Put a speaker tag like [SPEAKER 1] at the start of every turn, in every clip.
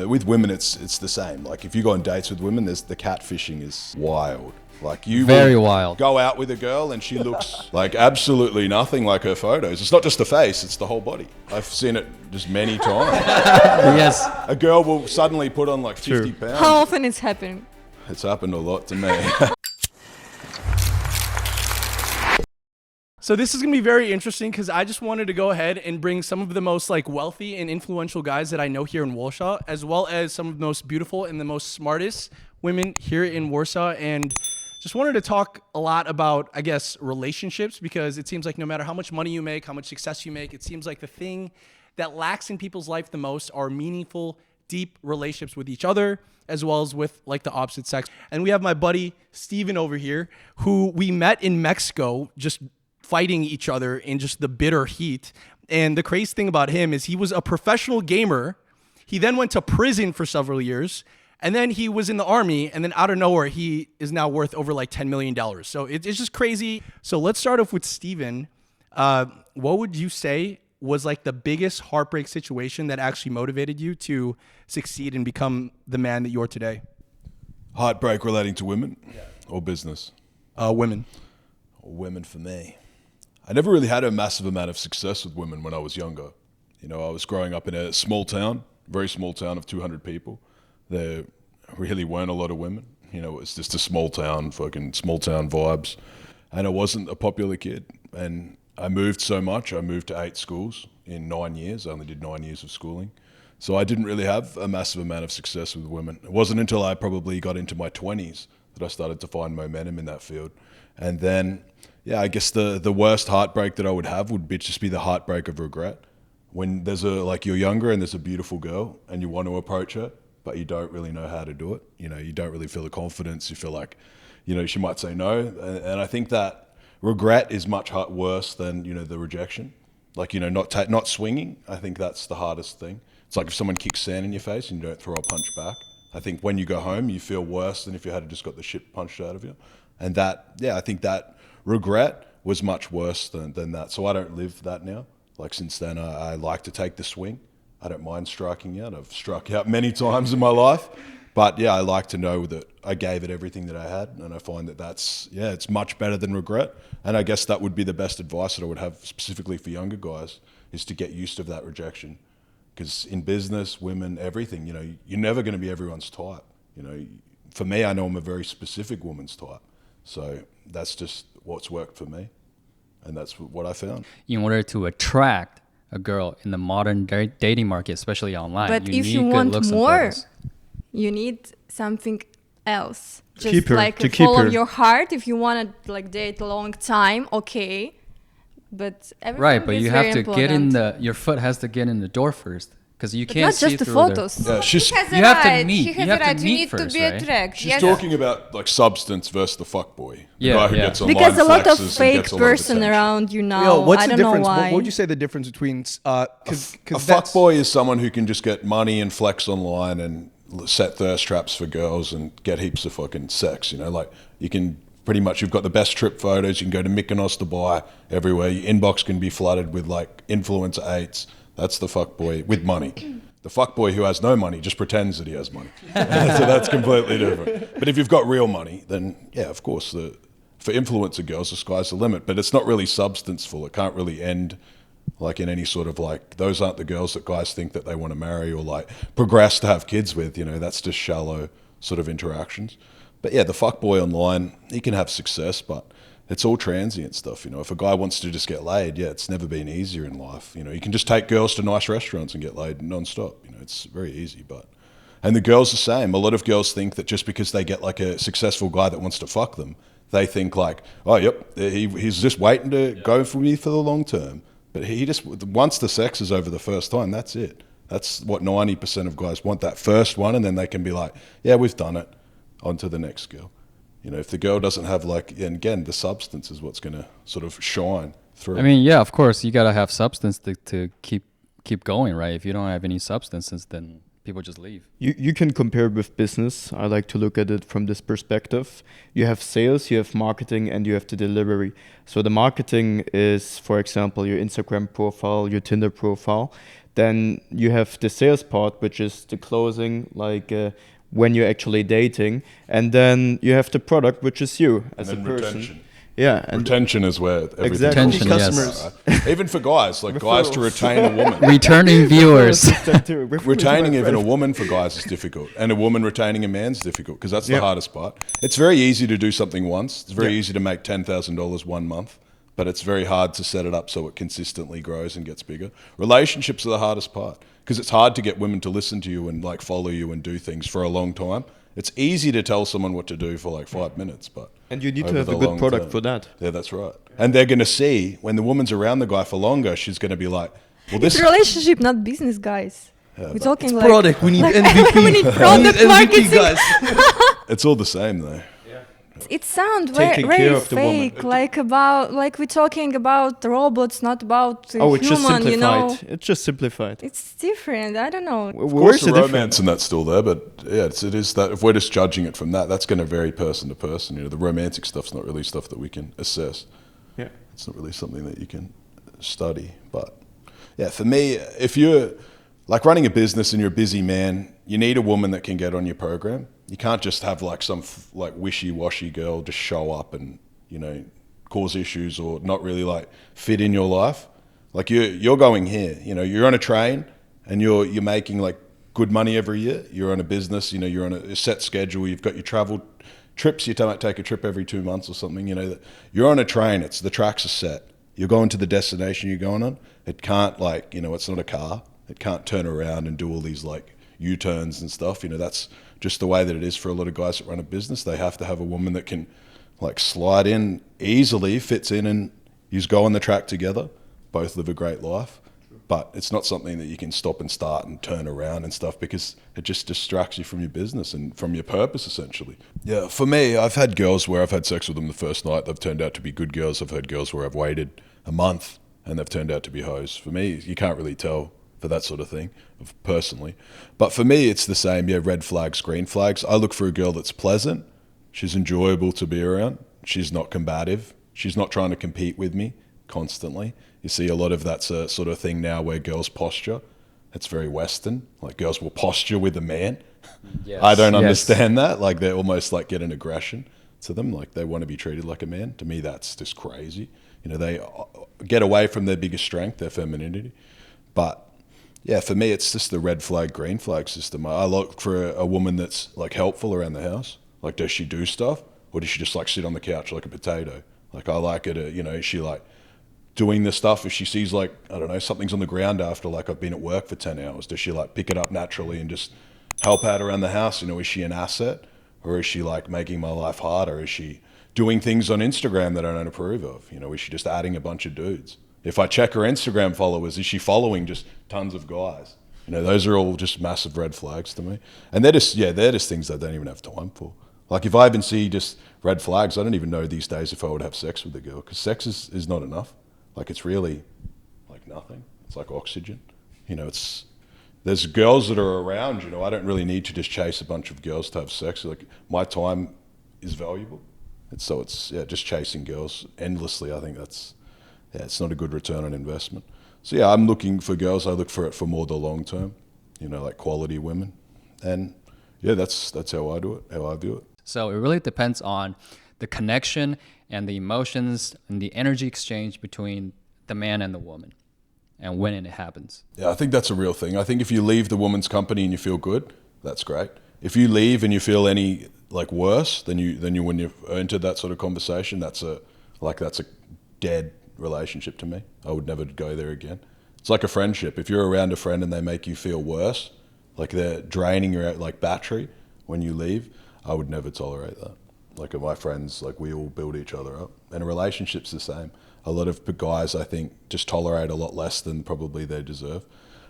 [SPEAKER 1] With women, it's the same. Like if you go on dates with women, the catfishing is wild. Like you
[SPEAKER 2] Very
[SPEAKER 1] will
[SPEAKER 2] wild.
[SPEAKER 1] go out with a girl and she looks like absolutely nothing like her photos. It's not just the face, it's the whole body. I've seen it just many times.
[SPEAKER 2] Yes.
[SPEAKER 1] A girl will suddenly put on like 50 pounds.
[SPEAKER 3] How often it's happening?
[SPEAKER 1] It's happened a lot to me.
[SPEAKER 4] So this is going to be very interesting because I just wanted to go ahead and bring some of the most like wealthy and influential guys that I know here in Warsaw, as well as some of the most beautiful and the most smartest women here in Warsaw. And just wanted to talk a lot about, I guess, relationships, because it seems like no matter how much money you make, how much success you make, it seems like the thing that lacks in people's life the most are meaningful, deep relationships with each other, as well as with like the opposite sex. And we have my buddy Steven over here, who we met in Mexico, just fighting each other in just the bitter heat. And the crazy thing about him is he was a professional gamer. He then went to prison for several years, and then he was in the army, and then out of nowhere, he is now worth over like $10 million. So it's just crazy. So let's start off with Steven. What would you say was like the biggest heartbreak situation that actually motivated you to succeed and become the man that you are today?
[SPEAKER 1] Heartbreak relating to women or business?
[SPEAKER 4] Women.
[SPEAKER 1] Women for me. I never really had a massive amount of success with women when I was younger. You know, I was growing up in a small town, very small town of 200 people. There really weren't a lot of women. You know, it was just a small town, fucking small town vibes. And I wasn't a popular kid. And I moved so much. I moved to 8 schools in 9 years. I only did 9 years of schooling. So I didn't really have a massive amount of success with women. It wasn't until I probably got into my 20s that I started to find momentum in that field. And then, yeah, I guess the worst heartbreak that I would have would just be the heartbreak of regret. When there's you're younger and there's a beautiful girl and you want to approach her, but you don't really know how to do it. You know, you don't really feel the confidence. You feel like, you know, she might say no. And I think that regret is much worse than, you know, the rejection. Like, you know, not swinging. I think that's the hardest thing. It's like if someone kicks sand in your face and you don't throw a punch back. I think when you go home, you feel worse than if you had just got the shit punched out of you. And that, yeah, I think that regret was much worse than that. So I don't live that now. Like since then, I like to take the swing. I don't mind striking out. I've struck out many times in my life. But yeah, I like to know that I gave it everything that I had. And I find that it's much better than regret. And I guess that would be the best advice that I would have specifically for younger guys, is to get used to that rejection. Because in business, women, everything, you know, you're never going to be everyone's type. You know, for me, I know I'm a very specific woman's type. So that's just what's worked for me. And that's what I found.
[SPEAKER 2] In order to attract a girl in the modern dating market, especially online,
[SPEAKER 3] But
[SPEAKER 2] you
[SPEAKER 3] if
[SPEAKER 2] need
[SPEAKER 3] you
[SPEAKER 2] good
[SPEAKER 3] want
[SPEAKER 2] looks and
[SPEAKER 3] more,
[SPEAKER 2] photos.
[SPEAKER 3] you need something else. Just
[SPEAKER 5] Keep her,
[SPEAKER 3] like
[SPEAKER 5] to keep
[SPEAKER 3] follow
[SPEAKER 5] her.
[SPEAKER 3] your heart. If you want to like date a long time, okay. But everything
[SPEAKER 2] Right, but
[SPEAKER 3] is
[SPEAKER 2] you
[SPEAKER 3] very
[SPEAKER 2] have to
[SPEAKER 3] important.
[SPEAKER 2] get in your foot has to get in the door first, because you
[SPEAKER 3] But
[SPEAKER 2] can't
[SPEAKER 3] not
[SPEAKER 2] see
[SPEAKER 3] just the
[SPEAKER 2] through
[SPEAKER 3] photos.
[SPEAKER 1] Yeah, she's
[SPEAKER 6] He has
[SPEAKER 2] You
[SPEAKER 6] a
[SPEAKER 2] have to
[SPEAKER 6] right.
[SPEAKER 2] meet.
[SPEAKER 6] He has
[SPEAKER 2] You have
[SPEAKER 6] a
[SPEAKER 2] to
[SPEAKER 6] right. You
[SPEAKER 2] meet
[SPEAKER 6] need to
[SPEAKER 2] first,
[SPEAKER 6] be
[SPEAKER 2] right?
[SPEAKER 6] attracted.
[SPEAKER 1] she's
[SPEAKER 6] Yes.
[SPEAKER 1] talking about like substance versus the fuckboy. The
[SPEAKER 2] Yeah,
[SPEAKER 1] guy who
[SPEAKER 2] yeah.
[SPEAKER 1] gets online,
[SPEAKER 3] Because a lot of
[SPEAKER 1] flexes, and
[SPEAKER 3] fake
[SPEAKER 1] gets a lot of
[SPEAKER 3] person
[SPEAKER 1] attention.
[SPEAKER 3] around you now.
[SPEAKER 5] Yo, what's
[SPEAKER 3] I
[SPEAKER 5] the
[SPEAKER 3] don't know
[SPEAKER 5] difference?
[SPEAKER 3] why.
[SPEAKER 5] What would you say the difference between
[SPEAKER 1] A fuckboy is someone who can just get money and flex online and set thirst traps for girls and get heaps of fucking sex. You know, like you can pretty much, you've got the best trip photos. You can go to Mykonos, Dubai, everywhere. Your inbox can be flooded with like influencer eights. That's the fuckboy with money. The fuckboy who has no money just pretends that he has money. So that's completely different. But if you've got real money, then yeah, of course, for influencer girls, the sky's the limit. But it's not really substanceful. It can't really end like in any sort of like, those aren't the girls that guys think that they want to marry or like progress to have kids with. You know, that's just shallow sort of interactions. But yeah, the fuckboy online, he can have success, but it's all transient stuff. You know, if a guy wants to just get laid, yeah, it's never been easier in life. You know, you can just take girls to nice restaurants and get laid non-stop. You know, it's very easy, and the girls the same. A lot of girls think that just because they get like a successful guy that wants to fuck them, they think like, oh, yep, he's just waiting to go for me for the long term. But he just, once the sex is over the first time, that's it. That's what 90% of guys want, that first one, and then they can be like, yeah, we've done it, on to the next girl. You know, if the girl doesn't have like, and again, the substance is what's going to sort of shine through.
[SPEAKER 2] I mean, yeah, of course, you gotta have substance to keep going, right? If you don't have any substances, then people just leave.
[SPEAKER 5] You can compare with business. I like to look at it from this perspective. You have sales, you have marketing, and you have the delivery. So the marketing is, for example, your Instagram profile, your Tinder profile. Then you have the sales part, which is the closing, like when you're actually dating, and then you have the product, which is you as a
[SPEAKER 1] then
[SPEAKER 5] person.
[SPEAKER 1] retention.
[SPEAKER 5] Yeah, and
[SPEAKER 1] Retention is where everything
[SPEAKER 5] Exactly.
[SPEAKER 2] Retention,
[SPEAKER 1] goes.
[SPEAKER 2] yes.
[SPEAKER 1] Right? Even for guys, like guys to retain a woman.
[SPEAKER 2] Returning viewers.
[SPEAKER 1] Retaining even a woman for guys is difficult, and a woman retaining a man's difficult because that's the hardest part. It's very easy to do something once. It's very easy to make $10,000 one month, but it's very hard to set it up so it consistently grows and gets bigger. Relationships are the hardest part because it's hard to get women to listen to you and like follow you and do things for a long time. It's easy to tell someone what to do for like 5 minutes, but
[SPEAKER 5] And you need to
[SPEAKER 1] over
[SPEAKER 5] have
[SPEAKER 1] the
[SPEAKER 5] a good
[SPEAKER 1] long
[SPEAKER 5] product
[SPEAKER 1] term.
[SPEAKER 5] for that.
[SPEAKER 1] Yeah, that's right. And they're going to see when the woman's around the guy for longer, she's going to be like, well,
[SPEAKER 3] It's
[SPEAKER 1] this.
[SPEAKER 3] relationship, not business, guys. We're talking like
[SPEAKER 4] Product. We need
[SPEAKER 3] like
[SPEAKER 4] MVP.
[SPEAKER 3] we need product
[SPEAKER 4] MVP,
[SPEAKER 3] marketing.
[SPEAKER 4] guys.
[SPEAKER 1] It's all the same though.
[SPEAKER 3] It sounds very,
[SPEAKER 5] Taking care
[SPEAKER 3] very
[SPEAKER 5] of the woman.
[SPEAKER 3] fake, like we're talking about robots, not about
[SPEAKER 5] Oh, it's just
[SPEAKER 3] human.
[SPEAKER 5] simplified.
[SPEAKER 3] You know,
[SPEAKER 5] It's just simplified.
[SPEAKER 3] it's different. I don't know.
[SPEAKER 1] Of
[SPEAKER 5] Where's
[SPEAKER 1] course,
[SPEAKER 5] the
[SPEAKER 1] the
[SPEAKER 5] difference?
[SPEAKER 1] romance and that's still there, but yeah, it is that. If we're just judging it from that, that's going to vary person to person. You know, the romantic stuff's not really stuff that we can assess.
[SPEAKER 5] Yeah.
[SPEAKER 1] It's not really something that you can study. But yeah, for me, if you're like running a business and you're a busy man, you need a woman that can get on your program. You can't just have like some like wishy-washy girl just show up and, you know, cause issues or not really like fit in your life. Like you're going here, you know, you're on a train and you're making like good money every year. You're on a business, you know, you're on a set schedule. You've got your travel trips. You might take a trip every 2 months or something. You know, you're on a train. It's the tracks are set. You're going to the destination you're going on. It can't like, you know, it's not a car. It can't turn around and do all these like U-turns and stuff. You know, that's just the way that it is for a lot of guys that run a business. They have to have a woman that can like slide in easily, fits in, and you go on the track together. Both live a great life. But it's not something that you can stop and start and turn around and stuff because it just distracts you from your business and from your purpose, essentially. Yeah, for me, I've had girls where I've had sex with them the first night. They've turned out to be good girls. I've had girls where I've waited a month and they've turned out to be hoes. For me, you can't really tell for that sort of thing, personally. But for me, it's the same. Yeah, red flags, green flags. I look for a girl that's pleasant. She's enjoyable to be around. She's not combative. She's not trying to compete with me constantly. You see a lot of that's a sort of thing now where girls posture. It's very Western. Like girls will posture with a man.
[SPEAKER 2] Yes.
[SPEAKER 1] I don't
[SPEAKER 2] Yes.
[SPEAKER 1] understand that. Like they almost like get an aggression to them. Like they want to be treated like a man. To me, that's just crazy. You know, they get away from their biggest strength, their femininity. But yeah, for me, it's just the red flag, green flag system. I look for a woman that's like helpful around the house. Like, does she do stuff, or does she just like sit on the couch like a potato? Like, I like her to, you know, is she like doing the stuff? If she sees like, I don't know, something's on the ground after like I've been at work for 10 hours, does she like pick it up naturally and just help out around the house? You know, is she an asset, or is she like making my life harder? Is she doing things on Instagram that I don't approve of? You know, is she just adding a bunch of dudes? If I check her Instagram followers, is she following just tons of guys? You know, those are all just massive red flags to me. And they're just things I don't even have time for. Like if I even see just red flags, I don't even know these days if I would have sex with a girl, because sex is not enough. Like it's really like nothing. It's like oxygen. You know, there's girls that are around, you know, I don't really need to just chase a bunch of girls to have sex. Like my time is valuable. And so it's just chasing girls endlessly. I think it's not a good return on investment. So yeah, I'm looking for girls. I look for it for more the long term, you know, like quality women. And yeah, that's how I do it, how I view it.
[SPEAKER 2] So it really depends on the connection and the emotions and the energy exchange between the man and the woman and when it happens.
[SPEAKER 1] Yeah, I think that's a real thing. I think if you leave the woman's company and you feel good, that's great. If you leave and you feel any like worse than you when you've entered that sort of conversation, that's a dead relationship to me. I would never go there again. It's like a friendship. If you're around a friend and they make you feel worse, like they're draining your like battery when you leave, I would never tolerate that. Like my friends, like we all build each other up, and a relationship's the same. A lot of guys, I think, just tolerate a lot less than probably they deserve.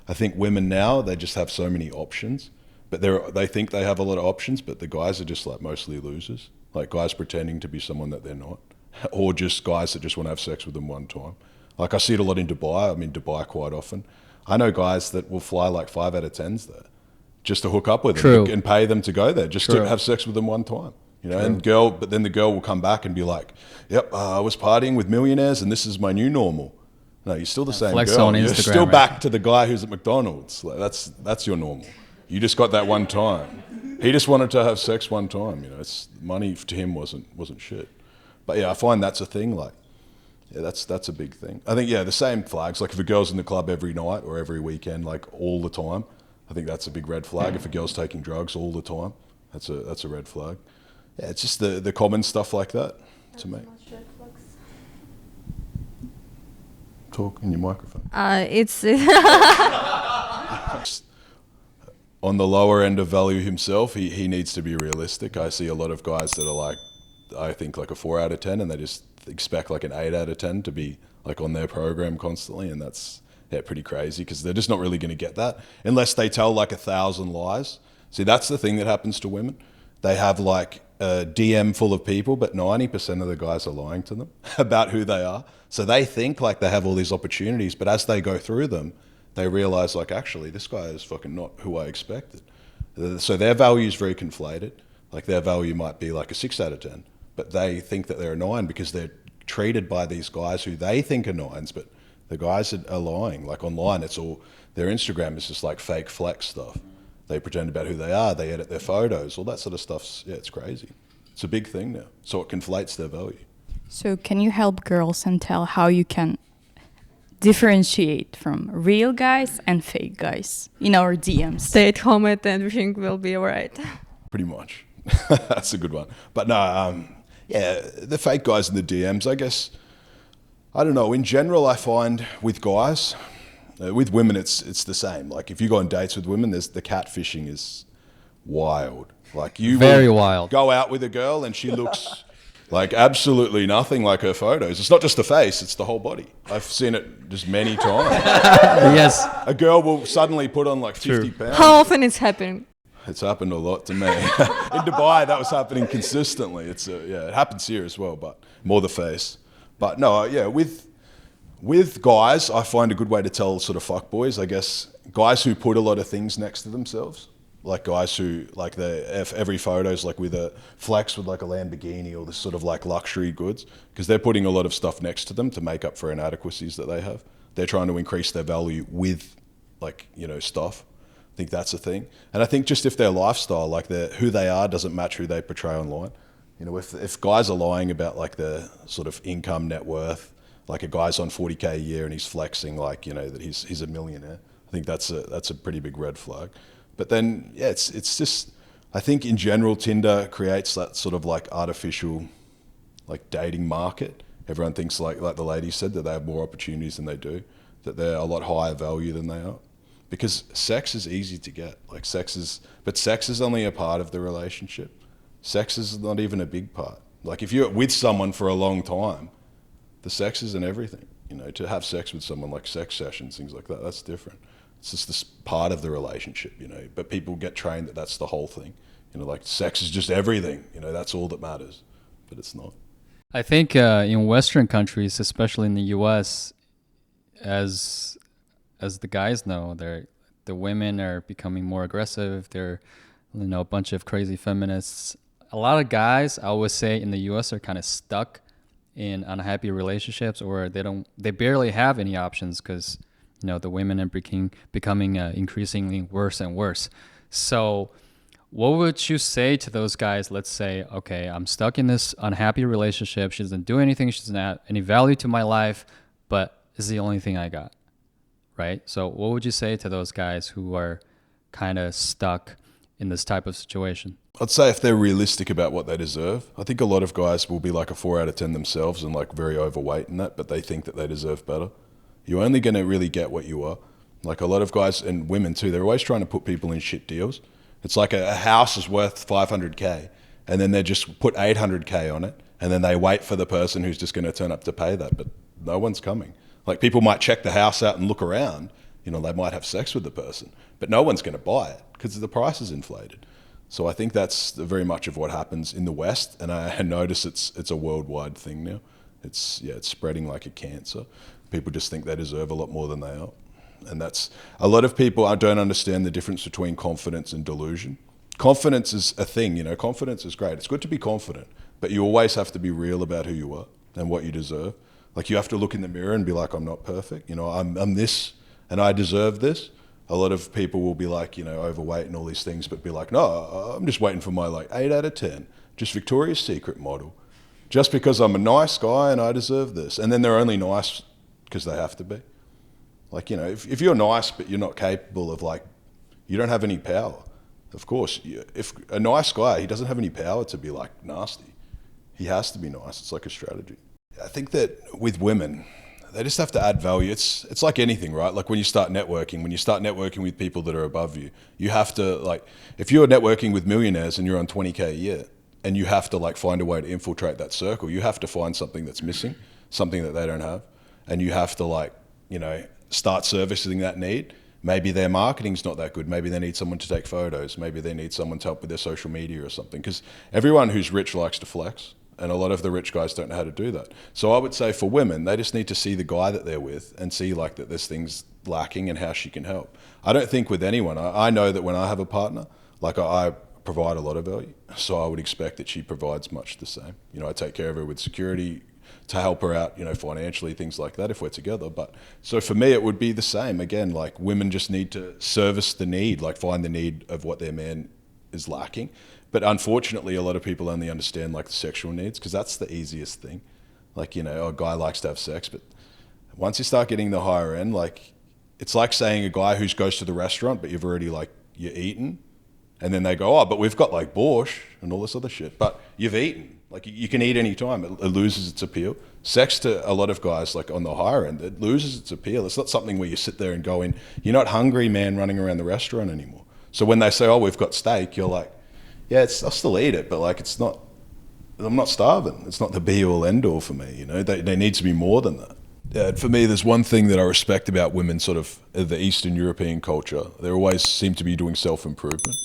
[SPEAKER 1] I think women now, they just have so many options, but they think they have a lot of options, but the guys are just like mostly losers. Like guys pretending to be someone that they're not, or just guys that just want to have sex with them one time. Like I see it a lot in Dubai. I'm in Dubai quite often. I know guys that will fly like 5 out of 10s there just to hook up with them and pay them to go there just to have sex with them one time. You know, but then the girl will come back and be like, "Yep, I was partying with millionaires, and this is my new normal." No, you're still the same
[SPEAKER 2] flex
[SPEAKER 1] girl.
[SPEAKER 2] on
[SPEAKER 1] You're
[SPEAKER 2] Instagram,
[SPEAKER 1] still
[SPEAKER 2] right?
[SPEAKER 1] back to the guy who's at McDonald's. Like, that's your normal. You just got that one time. He just wanted to have sex one time. You know, it's money to him wasn't shit. But yeah, I find that's a thing. Like, yeah, that's a big thing. I think the same flags. Like if a girl's in the club every night or every weekend, like all the time, I think that's a big red flag. If a girl's taking drugs all the time, that's a red flag. Yeah, it's just the common stuff like that to me. Talk in your microphone.
[SPEAKER 3] It's
[SPEAKER 1] On the lower end of value himself, he needs to be realistic. I see a lot of guys that are like, I think like a 4 out of 10, and they just expect like an 8 out of 10 to be like on their program constantly, and that's pretty crazy because they're just not really going to get that unless they tell like 1,000 lies. See, that's the thing that happens to women. They have like a DM full of people, but 90% of the guys are lying to them about who they are. So they think like they have all these opportunities, but as they go through them, they realize like, actually, this guy is fucking not who I expected. So their value is very conflated. Like their value might be like a 6 out of 10, but they think that they're a 9 because they're treated by these guys who they think are 9s, but the guys are lying. Like online, it's all, their Instagram is just like fake flex stuff. They pretend about who they are, they edit their photos, all that sort of stuff. Yeah, it's crazy. It's a big thing now. So it conflates their value.
[SPEAKER 6] So can you help girls and tell how you can differentiate from real guys and fake guys in our DMs?
[SPEAKER 3] stay at home and everything will be alright.
[SPEAKER 1] Pretty much. That's a good one. But no, the fake guys in the DMs, I guess, I don't know. In general, I find with guys, with women, it's the same. Like if you go on dates with women, the catfishing is wild. Like you
[SPEAKER 2] Very
[SPEAKER 1] will
[SPEAKER 2] wild.
[SPEAKER 1] go out with a girl and she looks like absolutely nothing like her photos. It's not just the face, it's the whole body. I've seen it just many times.
[SPEAKER 2] Yes.
[SPEAKER 1] A girl will suddenly put on like 50 pounds.
[SPEAKER 3] How often it's happening?
[SPEAKER 1] It's happened a lot to me. In Dubai, that was happening consistently. It happens here as well, but more the face. But no, with guys, I find a good way to tell sort of fuckboys, I guess, guys who put a lot of things next to themselves. Like guys who, like every photo's like with a flex with like a Lamborghini or this sort of like luxury goods, because they're putting a lot of stuff next to them to make up for inadequacies that they have. They're trying to increase their value with like, stuff. I think that's a thing. And I think just if their lifestyle, like who they are doesn't match who they portray online. If guys are lying about like their sort of income, net worth, like a guy's on 40K a year and he's flexing like, that he's a millionaire, I think that's a pretty big red flag. But then, it's just, I think in general, Tinder creates that sort of like artificial, like dating market. Everyone thinks like the lady said, that they have more opportunities than they do, that they're a lot higher value than they are. Because sex is easy to get. But sex is only a part of the relationship. Sex is not even a big part. Like if you're with someone for a long time, the sex isn't everything. To have sex with someone, like sex sessions, things like that, that's different. It's just this part of the relationship, but people get trained that that's the whole thing. Like sex is just everything, that's all that matters, but it's not.
[SPEAKER 2] I think in Western countries, especially in the U.S., as the guys know, the women are becoming more aggressive. They're, a bunch of crazy feminists. A lot of guys, I would say, in the U.S. are kind of stuck in unhappy relationships, or they barely have any options because the women are becoming increasingly worse and worse. So what would you say to those guys? Let's say, okay, I'm stuck in this unhappy relationship. She doesn't do anything. She doesn't add any value to my life, but it's the only thing I got, right? So what would you say to those guys who are kind of stuck in this type of situation?
[SPEAKER 1] I'd say if they're realistic about what they deserve, I think a lot of guys will be like a 4 out of 10 themselves and like very overweight in that, but they think that they deserve better. You're only going to really get what you are. Like a lot of guys and women too, they're always trying to put people in shit deals. It's like a house is worth 500K and then they just put 800K on it and then they wait for the person who's just going to turn up to pay that, but no one's coming. Like people might check the house out and look around, they might have sex with the person, but no one's going to buy it because the price is inflated. So I think that's very much of what happens in the West, and I notice it's a worldwide thing now. It's spreading like a cancer. People just think they deserve a lot more than they are. And that's, a lot of people don't understand the difference between confidence and delusion. Confidence is a thing, confidence is great. It's good to be confident, but you always have to be real about who you are and what you deserve. Like you have to look in the mirror and be like, I'm not perfect. You know, I'm this and I deserve this. A lot of people will be like, you know, overweight and all these things, but be like, no, I'm just waiting for my like 8 out of 10, just Victoria's Secret model. Just because I'm a nice guy and I deserve this. And then they're only nice because they have to be. Like, you know, if you're nice but you're not capable of like, you don't have any power. Of course, if a nice guy, he doesn't have any power to be like nasty. He has to be nice. It's like a strategy. I think that with women, they just have to add value. It's like anything, right? Like when you start networking with people that are above you, you have to like, if you're networking with millionaires and you're on 20K a year and you have to like find a way to infiltrate that circle, you have to find something that's missing, something that they don't have. And you have to like, you know, start servicing that need. Maybe their marketing's not that good. Maybe they need someone to take photos. Maybe they need someone to help with their social media or something. Because everyone who's rich likes to flex. And a lot of the rich guys don't know how to do that. So I would say for women, they just need to see the guy that they're with and see like that there's things lacking and how she can help. I don't think with anyone, I know that when I have a partner, like I provide a lot of value. So I would expect that she provides much the same. You know, I take care of her with security to help her out, you know, financially, things like that if we're together. But so for me, it would be the same. Again, like women just need to service the need, like find the need of what their man is lacking. But unfortunately, a lot of people only understand like the sexual needs because that's the easiest thing. Like, you know, a guy likes to have sex, but once you start getting the higher end, like it's like saying a guy who goes to the restaurant, but you've already like, you're eaten. And then they go, oh, but we've got like borscht and all this other shit. But you've eaten. Like you can eat any time. It loses its appeal. Sex to a lot of guys, like on the higher end, it loses its appeal. It's not something where you sit there and go in, you're not hungry, man, running around the restaurant anymore. So when they say, oh, we've got steak, you're like, yeah, I'll still eat it, but like it's not, I'm not starving. It's not the be all end all for me, you know, they need to be more than that. For me, there's one thing that I respect about women, sort of the Eastern European culture. They always seem to be doing self-improvement.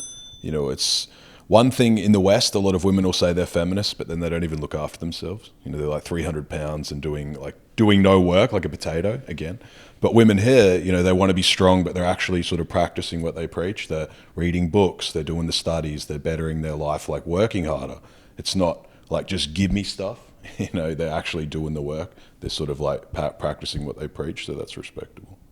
[SPEAKER 1] You know, it's one thing in the West, a lot of women will say they're feminists, but then they don't even look after themselves. You know, they're like 300 pounds and doing no work, like a potato again. But women here, you know, they want to be strong, but they're actually sort of practicing what they preach. They're reading books, they're doing the studies, they're bettering their life, like working harder. It's not like just give me stuff. You know, they're actually doing the work. They're sort of like practicing what they preach, so that's respectable.